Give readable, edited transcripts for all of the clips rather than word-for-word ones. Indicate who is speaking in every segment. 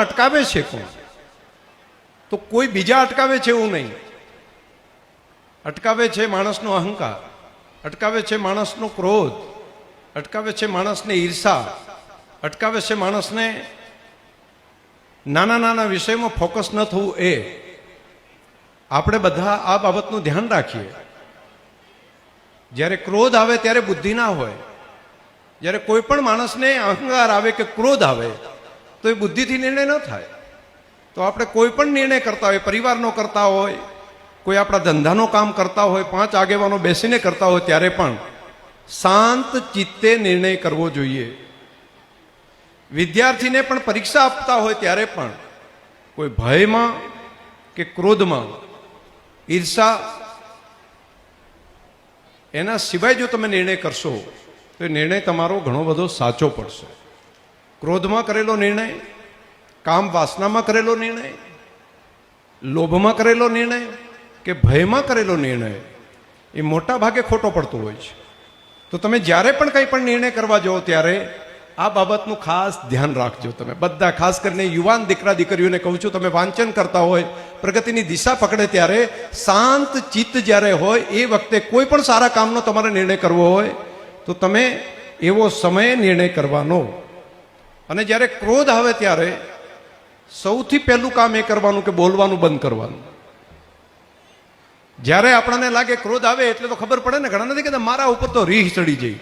Speaker 1: અટકાવે છે કોણ? તો કોઈ બીજા અટકાવે છે એવું નહીં. અટકાવે છે માણસનો અહંકાર, અટકાવે છે માણસનો ક્રોધ, અટકાવે છે માણસને ઈર્ષા, અટકાવે છે માણસને નાના નાના વિષયમાં ફોકસ ન થવું. એ આપણે બધા આ બાબતનું ધ્યાન રાખીએ. જ્યારે ક્રોધ આવે ત્યારે બુદ્ધિ ના હોય. જ્યારે કોઈ પણ માણસને અહંકાર આવે કે ક્રોધ આવે તો એ બુદ્ધિથી નિર્ણય ન થાય. તો આપણે કોઈ પણ નિર્ણય કરતા હોય, પરિવારનો કરતા હોય, કોઈ આપણા ધંધાનો કામ કરતા હોય, 5 આગેવાનો બેસીને કરતા હોય, ત્યારે પણ શાંત ચિત્તે નિર્ણય કરવો જોઈએ. વિદ્યાર્થીને પણ પરીક્ષા આપતા હોય ત્યારે પણ કોઈ ભયમાં કે ક્રોધમાં, ઈર્ષા, એના સિવાય જો તમે નિર્ણય કરશો તો એ નિર્ણય તમારો ઘણો બધો સાચો પડશે. ક્રોધમાં કરેલો નિર્ણય, કામ વાસનામાં કરેલો નિર્ણય, લોભમાં કરેલો નિર્ણય કે ભયમાં કરેલો નિર્ણય એ મોટા ભાગે ખોટો પડતો હોય છે. તો તમે જ્યારે પણ કંઈ પણ નિર્ણય કરવા જાઓ ત્યારે આ બાબતનું ખાસ ધ્યાન રાખજો. તમે બધા, ખાસ કરીને યુવાન દીકરા દીકરીઓને કહું છું, તમે વાંચન કરતા હોય, પ્રગતિની દિશા પકડે ત્યારે શાંત ચિત્ત જ્યારે હોય એ વખતે કોઈ પણ સારા કામનો તમારે નિર્ણય કરવો હોય તો તમે એવો સમયે નિર્ણય કરવાનો. અને જ્યારે ક્રોધ આવે ત્યારે સૌથી પહેલું કામ એ કરવાનું કે બોલવાનું બંધ કરવાનું. જ્યારે આપણને લાગે ક્રોધ આવે એટલે તો ખબર પડે ને, ઘણા નથી કહેતા મારા ઉપર તો રીહ ચડી જાય.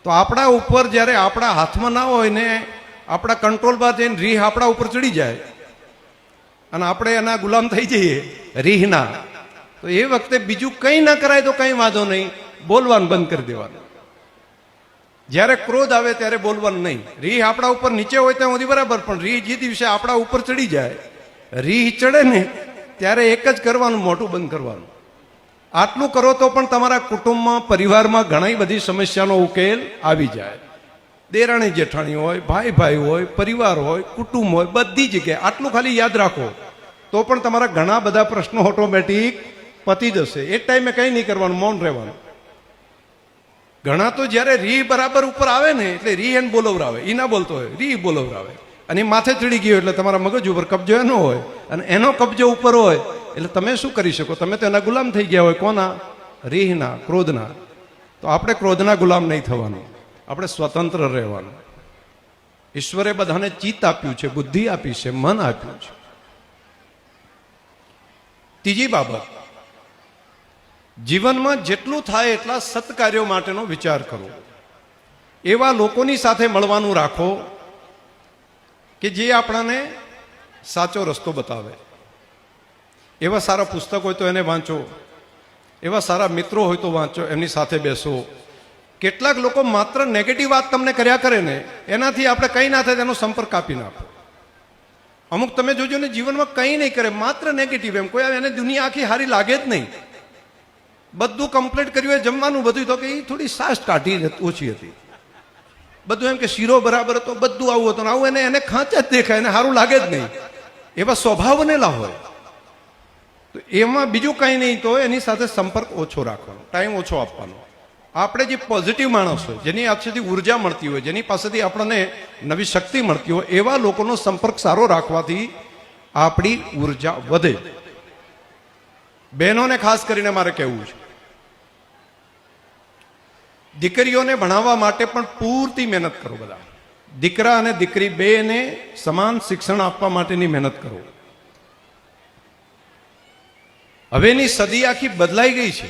Speaker 1: તો આપણા ઉપર જ્યારે આપણા હાથમાં ના હોય ને આપણા કંટ્રોલમાં જઈને રીહ આપણા ઉપર ચડી જાય અને આપણે એના ગુલામ થઈ જઈએ રીહના, તો એ વખતે બીજું કંઈ ના કરાય તો કંઈ વાંધો નહીં, બોલવાનું બંધ કરી દેવાનું. જ્યારે ક્રોધ આવે ત્યારે બોલવાનું નહીં. રીહ આપણા ઉપર નીચે હોય ત્યાં સુધી બરાબર, પણ રીહ જે દિવસે આપણા ઉપર ચડી જાય, રીહ ચડે ને ત્યારે એક જ કરવાનું, મોઢું બંધ કરવાનું. આટલું કરો તો પણ તમારા કુટુંબમાં, પરિવારમાં ઘણી બધી સમસ્યાનો ઉકેલ આવી જાય. દેરાણી જેઠાણી હોય, ભાઈ ભાઈ હોય, પરિવાર હોય, કુટુંબ હોય, બધી જગ્યાએ આટલું ખાલી યાદ રાખો તો પણ તમારા ઘણા બધા પ્રશ્નો ઓટોમેટિક પતી જશે. એ ટાઈમે કંઈ નહીં કરવાનું, મૌન રહેવાનું. ઘણા તો જ્યારે રીહ બરાબર ઉપર આવે ને એટલે રીહ એને બોલવરાવે, એ ના બોલતો હોય, રીહ બોલવરાવે અને માથે ચડી ગયો એટલે તમારા મગજ ઉપર કબજો એનો હોય અને એનો કબજો ઉપર હોય એટલે તમે શું કરી શકો? તમે તો એના ગુલામ થઈ ગયા હોય. કોના? રીહના, ક્રોધના. તો આપણે ક્રોધના ગુલામ નહીં થવાનું, આપણે સ્વતંત્ર રહેવાનું. ઈશ્વરે બધાને ચિત્ત આપ્યું છે, બુદ્ધિ આપી છે, મન આપ્યું છે. ત્રીજી બાબત, જીવનમાં જેટલું થાય એટલા સત્કાર્યો માટેનો વિચાર કરો. એવા લોકોની સાથે મળવાનું રાખો કે જે આપણને સાચો રસ્તો બતાવે. એવા સારા પુસ્તક હોય તો એને વાંચો, એવા સારા મિત્રો હોય તો વાંચો, એમની સાથે બેસો. કેટલાક લોકો માત્ર નેગેટિવ વાત તમને કર્યા કરે ને, એનાથી આપણે કંઈ ના થાય તેનો સંપર્ક કાપી નાખો. અમુક તમે જોજો ને જીવનમાં કંઈ નહીં કરે, માત્ર નેગેટિવ. એમ કોઈ એને દુનિયા આખી હારી લાગે જ નહીં. બધું કમ્પ્લીટ કર્યું હોય, જમવાનું બધું, તો કે એ થોડી સાસ કાઢી ઓછી હતી, બધું એમ કે શીરો બરાબર હતો, બધું આવું હતું, આવું એને ખાંચ જ દેખાય, એને સારું લાગે જ નહીં. એવા સ્વભાવ બનેલા હોય તો એમાં બીજું કંઈ નહીં, તો એની સાથે સંપર્ક ઓછો રાખવાનો, ટાઈમ ઓછો આપવાનો. આપણે જે પોઝિટિવ માણસ હોય, જેની પાસેથી ઉર્જા મળતી હોય, જેની પાસેથી આપણને નવી શક્તિ મળતી હોય, એવા લોકોનો સંપર્ક સારો રાખવાથી આપણી ઉર્જા વધે. બહેનોને ખાસ કરીને મારે કહેવું છે, દીકરીઓને ભણાવવા માટે પણ પૂરતી મહેનત કરો. બધા દીકરા અને દીકરી બેને સમાન શિક્ષણ આપવા માટેની મહેનત કરો. હવેની સદી આખી બદલાઈ ગઈ છે.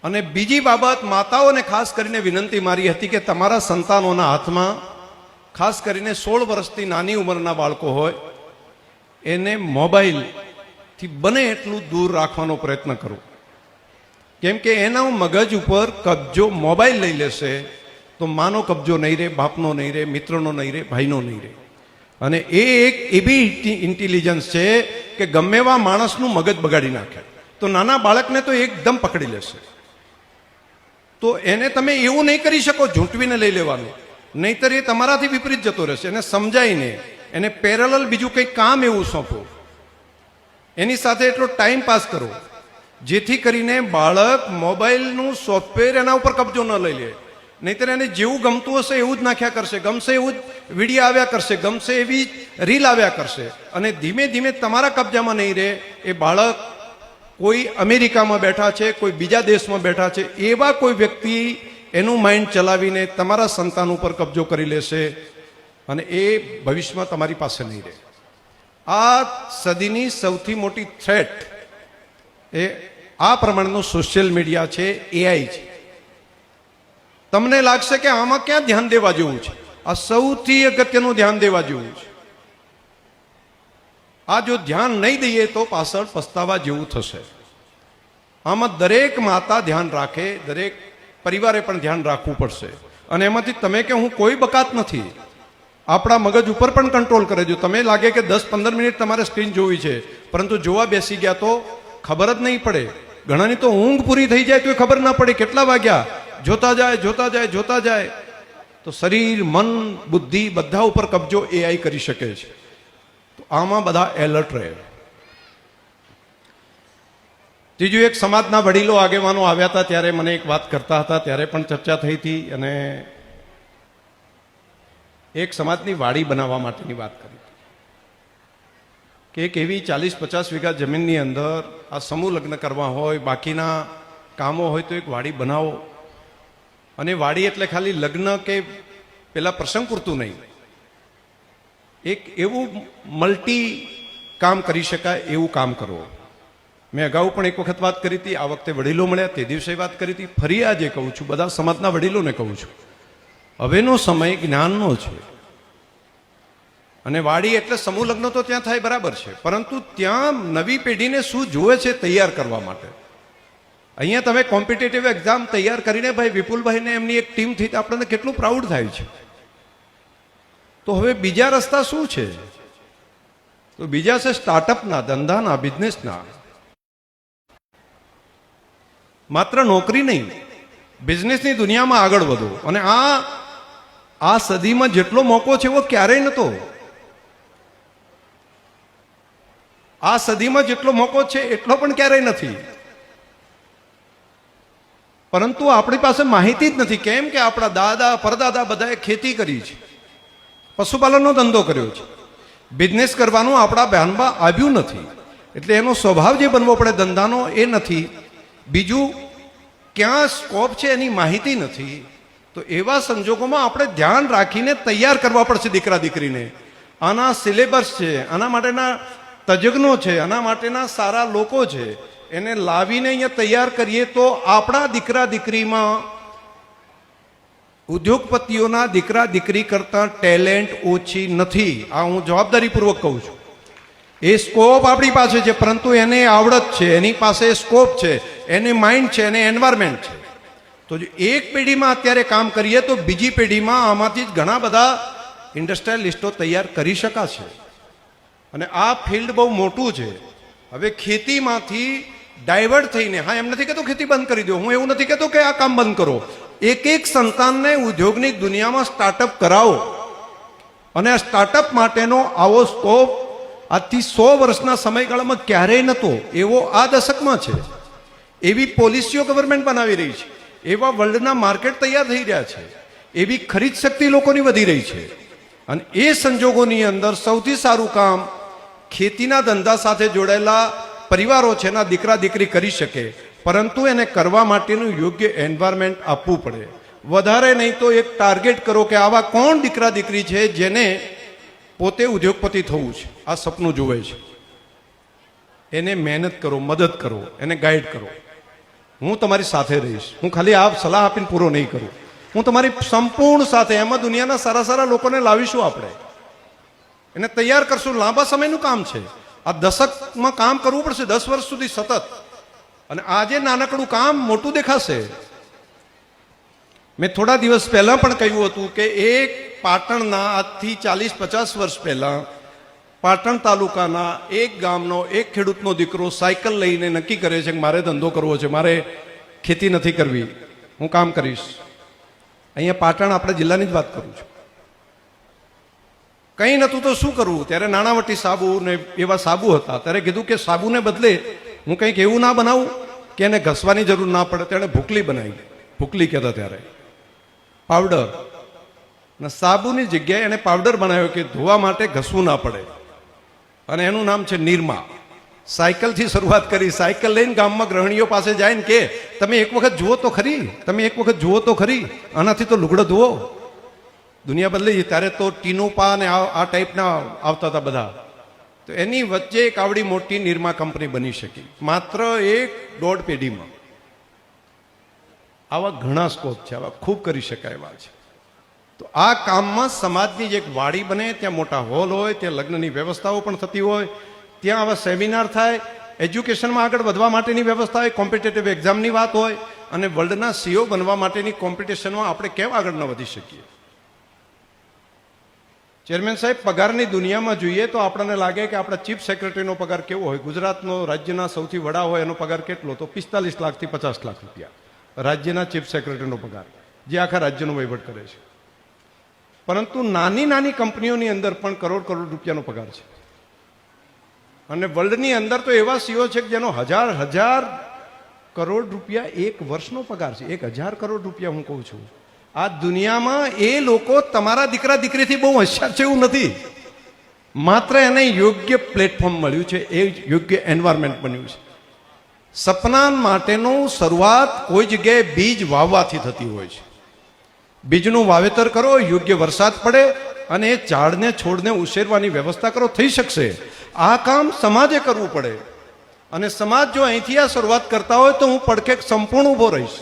Speaker 1: અને બીજી બાબત, માતાઓને ખાસ કરીને વિનંતી મારી હતી કે તમારા સંતાનોના હાથમાં, ખાસ કરીને 16 વર્ષથી નાની ઉંમરના બાળકો હોય, એને મોબાઈલથી બને એટલું દૂર રાખવાનો પ્રયત્ન કરો. કેમ કે એના મગજ ઉપર કબજો મોબાઈલ લઈ લેશે તો માનો કબજો નહીં રહે, બાપનો નહીં રહે, મિત્રનો નહીં રહે, ભાઈનો નહીં રહે. અને એ એક એવી ઇન્ટેલિજન્સ છે કે ગમે એવા માણસનું મગજ બગાડી નાખે. તો નાના બાળકને તો એકદમ પકડી લેશે. તો એને તમે એવું નહીં કરી શકો ઝૂંટવીને લઈ લેવાનું, નહીતર એ તમારાથી વિપરીત જતો રહેશે. એને સમજાઈને એને પેરેલલ બીજું કંઈક કામ એવું સોંપો, એની સાથે એટલો ટાઈમ પાસ કરો જેથી કરીને બાળક મોબાઈલનું સોફ્ટવેર એના ઉપર કબજો ન લઈ લે. નહીંતર એને જેવું ગમતું હશે એવું જ નાખ્યા કરશે, ગમશે એવું જ વિડીયો આવ્યા કરશે, ગમશે એવી રીલ આવ્યા કરશે, અને ધીમે ધીમે તમારા કબજામાં નહીં રહે. એ બાળક કોઈ અમેરિકામાં બેઠા છે, કોઈ બીજા દેશમાં બેઠા છે, એવા કોઈ વ્યક્તિ એનું માઇન્ડ ચલાવીને તમારા સંતાન ઉપર કબજો કરી લેશે, અને એ ભવિષ્યમાં તમારી પાસે નહીં રહે. આ સદીની સૌથી મોટી થ્રેટ એ આ પ્રમાણેનું સોશિયલ મીડિયા છે, એઆઈ છે. તમને લાગશે કે આમાં ક્યાં ધ્યાન દેવા જેવું છે? આ સૌથી અગત્યનું ધ્યાન દેવા જેવું છે. આ જો ધ્યાન નહીં દઈએ તો પાછળ પસ્તાવા જેવું થશે. આમાં દરેક માતા ધ્યાન રાખે, દરેક પરિવારે પણ ધ્યાન રાખવું પડશે. અને એમાંથી તમે કે હું કોઈ બકાત નથી, આપણા મગજ ઉપર પણ કંટ્રોલ કરે. જો તમે લાગે કે 10-15 મિનિટ તમારે સ્ક્રીન જોવી છે, પરંતુ જોવા બેસી ગયા તો ખબર જ નહીં પડે. ઘણાની તો ઊંઘ પૂરી થઈ જાય તો ખબર ના પડે કેટલા વાગ્યા. જોતા જાય તો શરીર, મન, બુદ્ધિ બધા ઉપર કબજો એઆઈ કરી શકે છે. તો આમાં બધા એલર્ટ રહે. ત્રીજું, એક સમાજના વડીલો આગેવાનો આવ્યા હતા ત્યારે મને એક વાત કરતા હતા, ત્યારે પણ ચર્ચા થઈ હતી, અને એક સમાજની વાડી બનાવવા માટેની વાત કરી કે એક એવી 40-50 વીઘા જમીનની અંદર આ સમૂહ લગ્ન કરવા હોય, બાકીના કામો હોય તો એક વાડી બનાવો. અને વાડી એટલે ખાલી લગ્ન કે પેલા પ્રસંગ પૂરતું નહીં, એક એવું મલ્ટી કામ કરી શકાય એવું કામ કરો. મેં અગાઉ પણ એક વખત વાત કરી હતી, આ વખતે વડીલો મળ્યા તે દિવસે વાત કરી હતી, ફરી આજે કહું છું, બધા સમાજના વડીલોને કહું છું, હવેનો સમય જ્ઞાનનો છે. અને વાડી એટલે સમૂહ લગ્ન તો ત્યાં થાય બરાબર છે, પરંતુ ત્યાં નવી પેઢીને શું જોવે છે તૈયાર કરવા માટે. અહીંયા તમે કોમ્પિટિટિવ એક્ઝામ તૈયાર કરીને ભાઈ વિપુલભાઈને એમની એક ટીમ થઈ, આપણને કેટલું પ્રાઉડ થાય છે. તો હવે બીજા રસ્તા શું છે? તો બીજા છે સ્ટાર્ટઅપના, ધંધાના, બિઝનેસના. માત્ર નોકરી નહીં, બિઝનેસની દુનિયામાં આગળ વધો. અને આ સદીમાં જેટલો મોકો છે એવો ક્યારેય નહોતો. આ સદીમાં જેટલો મોકો છે એટલો પણ ક્યારેય નથી. પરંતુ આપણી પાસે માહિતી જ નથી. કેમ કે આપણા દાદા પરદાદા બધાએ ખેતી કરી છે, પશુપાલનનો ધંધો કર્યો છે, બિઝનેસ કરવાનું આપણા ધ્યાનમાં આવ્યું નથી. એટલે એનો સ્વભાવ જે બનવો પડે ધંધાનો એ નથી. બીજું, ક્યાં સ્કોપ છે એની માહિતી નથી. તો એવા સંજોગોમાં આપણે ધ્યાન રાખીને તૈયાર કરવા પડશે દીકરા દીકરીને. આના સિલેબસ છે, આના માટેના તજજ્ઞો છે, આના માટેના સારા લોકો છે, એને લાવીને અહીંયા તૈયાર કરીએ તો આપણા દીકરા દીકરીમાં ઉદ્યોગપતિઓના દીકરા દીકરી કરતાં ટેલેન્ટ ઓછી નથી. આ હું જવાબદારીપૂર્વક કહું છું. એ સ્કોપ આપણી પાસે છે, પરંતુ એને આવડત છે, એની પાસે સ્કોપ છે, એને માઇન્ડ છે, એને એન્વાયરમેન્ટ છે. તો જો એક પેઢીમાં અત્યારે કામ કરીએ તો બીજી પેઢીમાં આમાંથી જ ઘણા બધા ઇન્ડસ્ટ્રીયલિસ્ટો તૈયાર કરી શકાશે. અને આ ફિલ્ડ બહુ મોટું છે. હવે ખેતીમાંથી ડાયવર્ટ થઈને, હા એમ નથી કહેતો ખેતી બંધ કરી દો, હું એવું નથી કહેતો કે આ કામ બંધ કરો. એક એક સંતાનને ઉદ્યોગની દુનિયામાં સ્ટાર્ટઅપ કરાવો. અને આ સ્ટાર્ટઅપ માટેનો આવો સ્કોપ આજથી 100 વર્ષના સમયગાળામાં ક્યારેય નહોતો, એવો આ દશકમાં છે. એવી પોલિસીઓ ગવર્મેન્ટ બનાવી રહી છે, એવા વર્લ્ડના માર્કેટ તૈયાર થઈ રહ્યા છે, એવી ખરીદ શક્તિ લોકોની વધી રહી છે. અને એ સંજોગોની અંદર સૌથી સારું કામ ખેતીના ધંધા સાથે જોડાયેલા પરિવારો છે એના દીકરા દીકરી કરી શકે, પરંતુ એને કરવા માટેનું યોગ્ય એન્વાયરમેન્ટ આપવું પડે. વધારે નહીં તો એક ટાર્ગેટ કરો કે આવા કોણ દીકરા દીકરી છે જેને પોતે ઉદ્યોગપતિ થવું છે, આ સપનું જુએ છે. એને મહેનત કરો, મદદ કરો, એને ગાઈડ કરો. હું તમારી સાથે રહીશ. હું ખાલી આ સલાહ આપીને પૂરો નહીં કરું, હું તમારી સંપૂર્ણ સાથે. એમાં દુનિયાના સારા સારા લોકોને લાવીશું, આપણે એને તૈયાર કરશું. લાંબા સમયનું કામ છે. આ દશકમાં કામ કરવું પડશે, 10 વર્ષ સુધી સતત. અને આજે નાનકડું કામ મોટું દેખાશે. મેં થોડા દિવસ પહેલા પણ કહ્યું હતું કે એક પાટણના, આજથી 40-50 વર્ષ પહેલા પાટણ તાલુકાના એક ગામનો એક ખેડૂતનો દીકરો સાયકલ લઈને નક્કી કરે છે કે મારે ધંધો કરવો છે, મારે ખેતી નથી કરવી, હું કામ કરીશ. અહીંયા પાટણ આપણા જિલ્લાની જ વાત કરું છું. કંઈ નહોતું તો શું કરવું? ત્યારે નાણાવટી સાબુ ને એવા સાબુ હતા. ત્યારે કીધું કે સાબુને બદલે હું કંઈક એવું ના બનાવું કે એને ઘસવાની જરૂર ના પડે. તેણે ભૂકલી બનાવી. ભૂકલી કહેતા ત્યારે. પાવડર, અને સાબુની જગ્યાએ એને પાવડર બનાવ્યો કે ધોવા માટે ઘસવું ના પડે, અને એનું નામ છે નિરમા. સાયકલથી શરૂઆત કરી. સાયકલ લઈને ગામમાં ગૃહિણીઓ પાસે જાય ને કે તમે એક વખત જુઓ તો ખરી, તમે એક વખત જુઓ તો ખરી, આનાથી તો લુગડો ધુઓ. દુનિયા બદલાઈ ગઈ. ત્યારે તો ટીનોપા ને આ ટાઈપના આવતા હતા બધા. તો એની વચ્ચે એક આવડી મોટી નિરમા કંપની બની શકી માત્ર 1-1.5 પેઢીમાં. આવા ઘણા સ્કોપ છે, આવા ખૂબ કરી શકાય એવા છે. તો આ કામમાં સમાજની જે એક વાડી બને, ત્યાં મોટા હોલ હોય, ત્યાં લગ્નની વ્યવસ્થાઓ પણ થતી હોય, ત્યાં આવા સેમિનાર થાય, એજ્યુકેશનમાં આગળ વધવા માટેની વ્યવસ્થા હોય, કોમ્પિટેટિવ એક્ઝામની વાત હોય, અને વર્લ્ડના સીઓ બનવા માટેની કોમ્પિટિશનમાં આપણે કેમ આગળ ન વધી શકીએ? ચેરમેન સાહેબ, પગારની દુનિયામાં જોઈએ તો આપણને લાગે કે આપણા ચીફ સેક્રેટરીનો પગાર કેવો હોય. ગુજરાતનો રાજ્યના સૌથી વડા હોય એનો પગાર કેટલો? તો 45 લાખથી 50 લાખ રૂપિયા રાજ્યના ચીફ સેક્રેટરીનો પગાર, જે આખા રાજ્યનો વહીવટ કરે છે. પરંતુ નાની નાની કંપનીઓની અંદર પણ કરોડ રૂપિયાનો પગાર છે. અને વર્લ્ડની અંદર તો એવા સીઓ છે કે જેનો હજાર કરોડ રૂપિયા એક વર્ષનો પગાર છે. 1000 કરોડ રૂપિયા હું કહું છું. આ દુનિયામાં એ લોકો તમારા દીકરા દીકરીથી બહુ હોશિયાર છે એવું નથી. માત્ર એને યોગ્ય પ્લેટફોર્મ મળ્યું છે, એ યોગ્ય એન્વાયરમેન્ટ બન્યું છે. સપના માટેનું શરૂઆત કોઈ જગ્યાએ બીજ વાવવાથી થતી હોય છે. બીજનું વાવેતર કરો, યોગ્ય વરસાદ પડે અને એ ઝાડને છોડને ઉછેરવાની વ્યવસ્થા કરો, થઈ શકશે. આ કામ સમાજે કરવું પડે. અને સમાજ જો અહીંથી આ શરૂઆત કરતા હોય તો હું પડખે સંપૂર્ણ ઊભો રહીશ.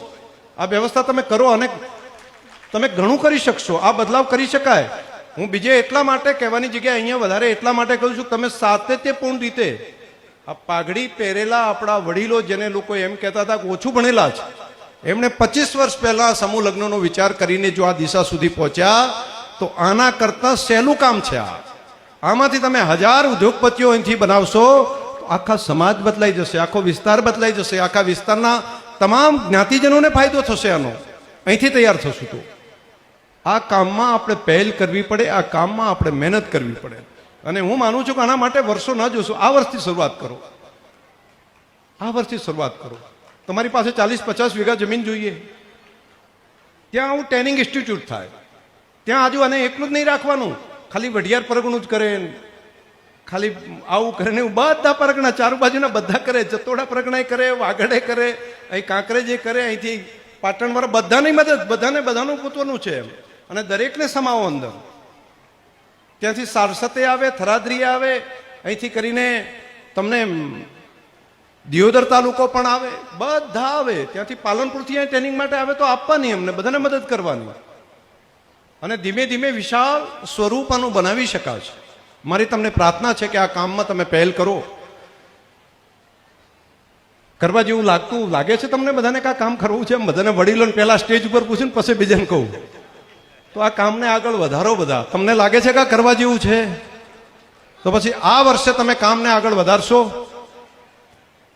Speaker 1: આ વ્યવસ્થા તમે કરો અને તમે ઘણું કરી શકશો. આ બદલાવ કરી શકાય. હું બીજે એટલા માટે કહેવાની જગ્યાએ અહીંયા વધારે એટલા માટે કહું છું, તમે સાતત્યપૂર્ણ રીતે આ પાઘડી પહેરેલા આપણા વડીલો, જેને લોકો એમ કહેતા હતા કે ઓછું ભણેલા છે, એમણે 25 વર્ષ પહેલા સમૂહ લગ્નનો વિચાર કરીને જો આ દિશા સુધી પહોંચ્યા, તો આના કરતા સહેલું કામ છે આ. આમાંથી તમે 1000 ઉદ્યોગપતિઓ અહીંથી બનાવશો તો આખા સમાજ બદલાઈ જશે, આખો વિસ્તાર બદલાઈ જશે, આખા વિસ્તારના તમામ જ્ઞાતિજનોને ફાયદો થશે આનો. અહીંથી તૈયાર થશું તો આ કામમાં આપણે પહેલ કરવી પડે, આ કામમાં આપણે મહેનત કરવી પડે. અને હું માનું છું કે આના માટે વર્ષો ન જોશો, આ વર્ષથી શરૂઆત કરો. આ વર્ષથી શરૂઆત કરો. તમારી પાસે 40-50 વીઘા જમીન જોઈએ, ત્યાં આવું ટ્રેનિંગ ઇન્સ્ટિટ્યૂટ થાય. ત્યાં આજુ અને એકલું જ નહીં રાખવાનું, ખાલી વઢિયાર પરગણું જ કરે, ખાલી આવું કરે ને બધા પરગણા ચારુ બાજુના બધા કરે, જતોડા પરગણા કરે, વાગડે કરે, અહીં કાંકરેજે કરે, અહીંથી પાટણવાળા બધાની મદદ, બધાનું પોતાનું છે. અને દરેકને સમાવો અંદર. ત્યાંથી સારસતે આવે, થરાદરી આવે, અહીંથી કરીને તમને દિયોદર તાલુકો પણ આવે, બધા આવે. ત્યાંથી પાલનપુરથી અહીં ટ્રેનિંગ માટે આવે તો આપવાની, એમને બધાને મદદ કરવાની. અને ધીમે ધીમે વિશાળ સ્વરૂપ આનું બનાવી શકાશે. મારી તમને પ્રાર્થના છે કે આ કામમાં તમે પહેલ કરો. કરવા જેવું લાગે છે તમને બધાને કે આ કામ કરવું છે? બધાને વડીલોને પહેલા સ્ટેજ ઉપર પૂછીને પછી બીજાને કહું તો આ કામને આગળ વધારો. બધા તમને લાગે છે કે આ કરવા જેવું છે? તો પછી આ વર્ષે તમે કામને આગળ વધારશો.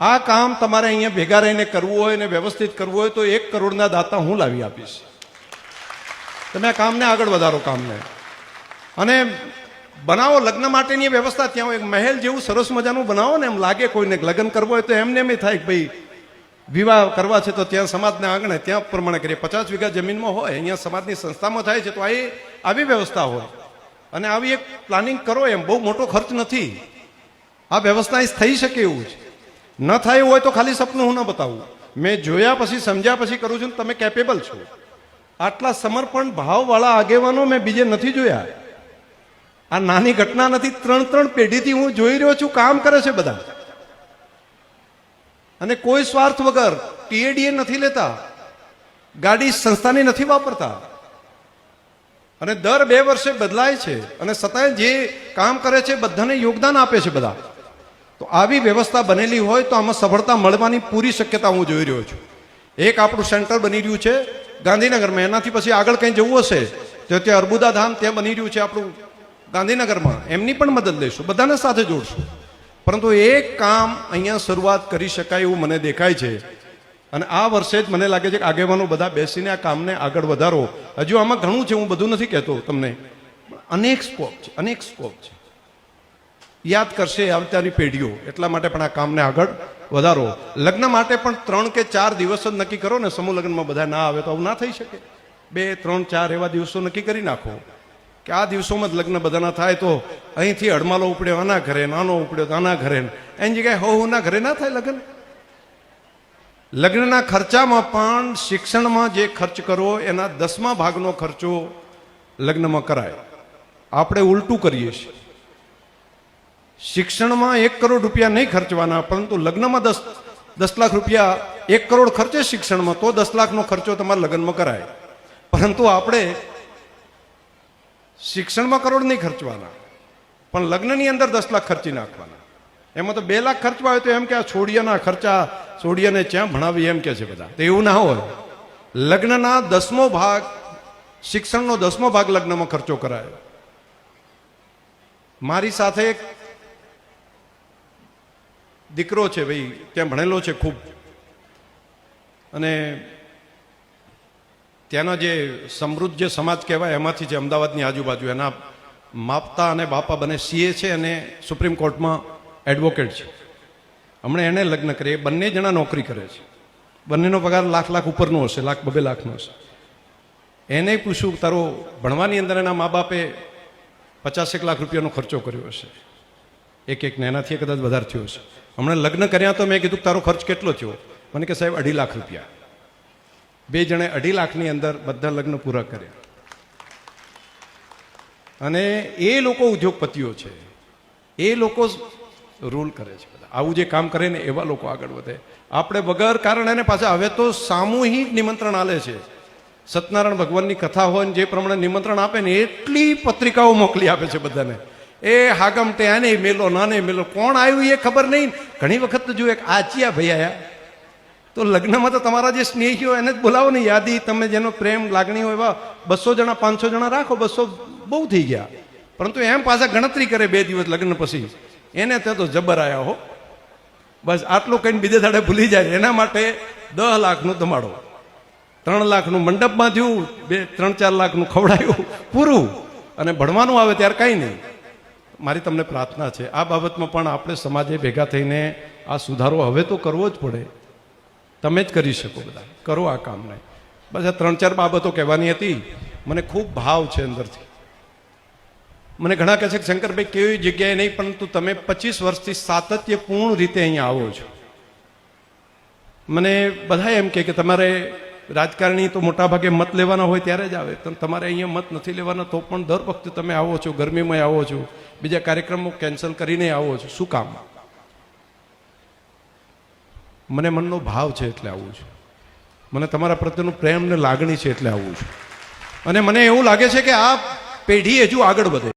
Speaker 1: આ કામ તમારે અહીંયા ભેગા રહીને કરવું હોય ને વ્યવસ્થિત કરવું હોય તો 1 કરોડના દાતા હું લાવી આપીશ. તમે આ કામને આગળ વધારો, કામને. અને બનાવો લગ્ન માટેની વ્યવસ્થા. ત્યાં એક મહેલ જેવું સરસ મજાનું બનાવો ને, એમ લાગે કોઈને લગ્ન કરવો હોય તો એમને એમ થાય કે ભાઈ વિવાહ કરવા છે તો ત્યાં સમાજના આંગણે ત્યાં પ્રમાણે કરીએ. 50 વીઘા જમીનમાં હોય, અહીંયા સમાજની સંસ્થામાં થાય છે તો આવી વ્યવસ્થા હોય. અને આવી એક પ્લાનિંગ કરો. એમ બહુ મોટો ખર્ચ નથી. આ વ્યવસ્થા થઈ શકે એવું છે. ન થાય હોય તો ખાલી સપનું હું ન બતાવું. મેં જોયા પછી, સમજ્યા પછી કરું છું. તમે કેપેબલ છો. આટલા સમર્પણ ભાવવાળા આગેવાનો મેં બીજે નથી જોયા. આ નાની ઘટના નથી. 3 પેઢીથી હું જોઈ રહ્યો છું, કામ કરે છે બધા. અને કોઈ સ્વાર્થ વગર. ટીએડીએ નથી લેતા, ગાડી સંસ્થાની નથી વાપરતા. અને દર 2 વર્ષે બદલાય છે. અને છતાંય જે કામ કરે છે બધાને યોગદાન આપે છે બધા. તો આવી વ્યવસ્થા બનેલી હોય તો આમાં સફળતા મળવાની પૂરી શક્યતા હું જોઈ રહ્યો છું. એક આપણું સેન્ટર બની રહ્યું છે ગાંધીનગરમાં. એનાથી પછી આગળ કંઈ જવું હશે તો ત્યાં અર્બુદા ધામ ત્યાં બની રહ્યું છે આપણું ગાંધીનગરમાં. એમની પણ મદદ લઈશું, બધાને સાથે જોડશું. પરંતુ એક કામ અહીંયા શરૂઆત કરી શકાય એવું મને દેખાય છે. અને આ વર્ષે જ મને લાગે છે કે આગેવાનો બધા બેસીને આ કામને આગળ વધારો. હજુ આમાં ઘણું છે, હું બધું નથી કહેતો તમને. અનેક સ્કોપ છે, અનેક સ્કોપ છે. યાદ કરશે આવનારી પેઢીઓ. એટલા માટે પણ આ કામને આગળ વધારો. લગ્ન માટે પણ 3 કે 4 દિવસ જ નક્કી કરો ને. સમૂહ લગ્નમાં બધા ના આવે તો આવું ના થઈ શકે. 2, 3, 4 એવા દિવસો નક્કી કરી નાખો કે આ દિવસોમાં જ લગ્ન બધાના થાય, તો અહીંથી અડમાલો ઉપડ્યો આના ઘરે, નાનો ઉપડ્યો તો આના ઘરે, એની જગ્યાએ હોના ઘરે ના થાય લગ્ન. લગ્નના ખર્ચામાં પણ શિક્ષણમાં જે ખર્ચ કરવો એના 10મા ભાગનો ખર્ચો લગ્નમાં કરાય. આપણે ઉલટું કરીએ છીએ. શિક્ષણમાં 1 કરોડ રૂપિયા નહીં ખર્ચવાના, પરંતુ લગ્નમાં 10 લાખ રૂપિયા, 1 કરોડ ખર્ચે શિક્ષણમાં તો 10 લાખનો ખર્ચો તમારે લગ્નમાં કરાય. પરંતુ આપણે શિક્ષણમાં કરોડ નહીં ખર્ચવાના, પણ લગ્નની અંદર 10 લાખ ખર્ચી નાખવાના. એમાં તો 2 લાખ ખર્ચવા હોય તો એમ કે આ છોડિયાના ખર્ચા, છોડિયાને ક્યાં ભણાવી એમ કે છે બધા. તો એવું ના હોય. લગ્નના 10મો ભાગ, શિક્ષણનો 10મો ભાગ લગ્નમાં ખર્ચો કરાય. મારી સાથે એક દીકરો છે ભાઈ, ત્યાં ભણેલો છે ખૂબ, અને ત્યાંના જે સમૃદ્ધ જે સમાજ કહેવાય એમાંથી છે, અમદાવાદની આજુબાજુ. એના માપતા અને બાપા બંને સીએ છે અને સુપ્રીમ કોર્ટમાં એડવોકેટ છે. હમણાં એને લગ્ન કરે. બંને જણા નોકરી કરે છે. બંનેનો પગાર લાખ ઉપરનો હશે, 1,00,000-2 લાખનો હશે. એને પૂછ્યું તારો ભણવાની અંદર એના મા બાપે 50 લાખ રૂપિયાનો ખર્ચો કર્યો હશે, એકને, એનાથી કદાચ વધારે થયો હશે. હમણાં લગ્ન કર્યા તો મેં કીધું તારો ખર્ચ કેટલો થયો? મને કે સાહેબ 2.5 લાખ રૂપિયા. 2 જણે 2.5 લાખની અંદર બધા લગ્ન પૂરા કર્યા. અને એ લોકો ઉદ્યોગપતિઓ છે, એ લોકો રૂલ કરે છે. બધા આવું જે કામ કરે ને એવા લોકો આગળ વધે. આપણે વગર કારણ એને પાછા હવે તો સામૂહિક નિમંત્રણ આલે છે. સત્યનારાયણ ભગવાનની કથા હોય ને જે પ્રમાણે નિમંત્રણ આપે ને એટલી પત્રિકાઓ મોકલી આપે છે બધાને. એ હાગમટે આને મેલો, નાને મેલો, કોણ આવ્યું એ ખબર નહીં. ઘણી વખત તો જો એક આચિયા ભાઈ આયા, તો લગ્નમાં તો તમારા જે સ્નેહીઓ એને જ બોલાવો ને, યાદી, તમે જેનો પ્રેમ લાગણી હોય એવા 200 જણા 500 જણા રાખો. 200 બહુ થઈ ગયા. પરંતુ એમ પાછા ગણતરી કરે 2 દિવસ લગ્ન પછી, એને ત્યાં તો જબર આયા હો. બસ આટલું કહીને બીજે દાડે ભૂલી જાય. એના માટે 10 લાખનું ધમાડો, 3 લાખનું મંડપમાં થયું, 3-4 લાખનું ખવડાયું, પૂરું. અને ભણવાનું આવે ત્યારે કાંઈ નહીં. મારી તમને પ્રાર્થના છે આ બાબતમાં પણ આપણે સમાજે ભેગા થઈને આ સુધારો હવે તો કરવો જ પડે. તમે જ કરી શકો, બધા કરો આ કામને. બસ આ 3-4 બાબતો કહેવાની હતી. મને ખૂબ ભાવ છે અંદરથી. મને ઘણા કહે છે કે શંકરભાઈ કેવી જગ્યાએ નહીં, પરંતુ તમે 25 વર્ષથી સાતત્યપૂર્ણ રીતે અહીંયા આવો છો. મને બધા એમ કે તમારે રાજકારણી તો મોટા ભાગે મત લેવાના હોય ત્યારે જ આવે, તમારે અહીંયા મત નથી લેવાના તો પણ દર વખતે તમે આવો છો. ગરમીમાં આવો છો, બીજા કાર્યક્રમો કેન્સલ કરીને આવો છો. શું કામ? મને મનનો ભાવ છે એટલે આવું છું. મને તમારા પ્રત્યેનું પ્રેમ ને લાગણી છે એટલે આવું છું. અને મને એવું લાગે છે કે આ પેઢી હજુ આગળ વધે.